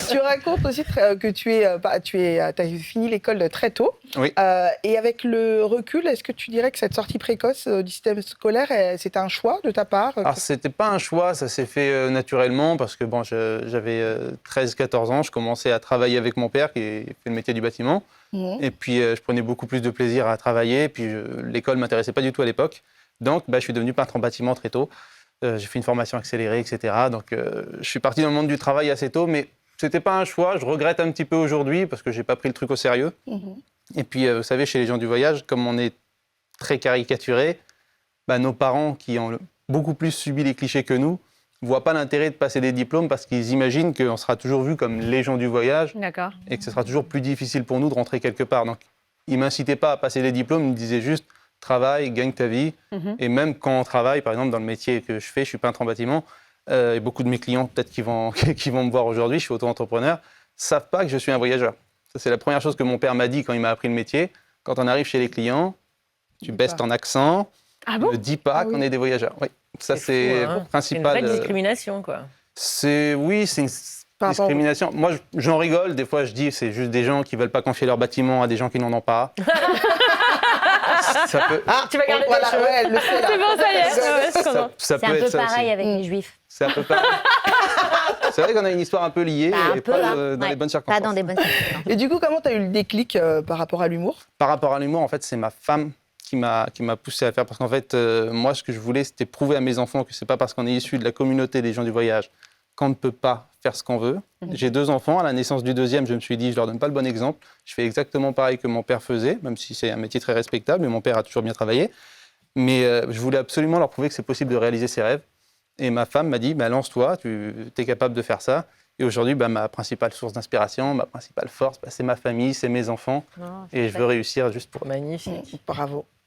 Tu racontes aussi que tu as fini l'école très tôt. Oui. Et avec le recul, est-ce que tu dirais que cette sortie précoce du système scolaire, c'était un choix de ta part? Alors, c'était pas un choix, ça s'est fait naturellement parce que bon, j'avais 13-14 ans, je commençais à travailler avec mon père qui fait le métier du bâtiment. Et puis, je prenais beaucoup plus de plaisir à travailler. Et puis, l'école ne m'intéressait pas du tout à l'époque. Donc, je suis devenu peintre en bâtiment très tôt. J'ai fait une formation accélérée, etc. Donc, je suis parti dans le monde du travail assez tôt, mais ce n'était pas un choix. Je regrette un petit peu aujourd'hui parce que je n'ai pas pris le truc au sérieux. Et puis, vous savez, chez les gens du voyage, comme on est très caricaturé, nos parents qui ont beaucoup plus subi les clichés que nous ne voient pas l'intérêt de passer des diplômes parce qu'ils imaginent qu'on sera toujours vu comme les gens du voyage. D'accord. Et que ce sera toujours plus difficile pour nous de rentrer quelque part. Donc, ils ne m'incitaient pas à passer des diplômes, ils me disaient juste travaille, gagne ta vie. Et même quand on travaille, par exemple, dans le métier que je fais, je suis peintre en bâtiment, et beaucoup de mes clients, peut-être qui vont me voir aujourd'hui, je suis auto-entrepreneur, ne savent pas que je suis un voyageur. Ça, c'est la première chose que mon père m'a dit quand il m'a appris le métier. Quand on arrive chez les clients, tu baisses ton accent, ne dis pas qu'on est des voyageurs. Oui, ça c'est fou, hein. principal. C'est une vraie discrimination, quoi. C'est une discrimination. Moi, j'en rigole. Des fois, je dis c'est juste des gens qui ne veulent pas confier leur bâtiment à des gens qui n'en ont pas. Ça peut... Tu vas garder Voilà, tes cheveux. ouais, elle le fait, là. C'est bon, ça y est. Ouais, je suis contente. ça C'est peut un être peu ça pareil aussi. avec les juifs. C'est un peu pareil. C'est vrai qu'on a une histoire un peu liée Un et peu, pas là. dans Ouais. les bonnes Pas circonstances. dans des bonnes circonstances. Et du coup, comment tu as eu le déclic par rapport à l'humour? Par rapport à l'humour, en fait, c'est ma femme qui m'a poussé à faire. Parce qu'en fait, moi, ce que je voulais, c'était prouver à mes enfants que c'est pas parce qu'on est issu de la communauté des gens du voyage qu'on ne peut pas faire ce qu'on veut. J'ai 2 enfants. À la naissance du deuxième, je me suis dit, je leur donne pas le bon exemple. Je fais exactement pareil que mon père faisait, même si c'est un métier très respectable, mais mon père a toujours bien travaillé. Mais je voulais absolument leur prouver que c'est possible de réaliser ses rêves. Et ma femme m'a dit, lance-toi, tu es capable de faire ça. Et aujourd'hui, ma principale source d'inspiration, ma principale force, c'est ma famille, c'est mes enfants. Oh, Et je veux réussir juste pour eux. Magnifique. Bravo.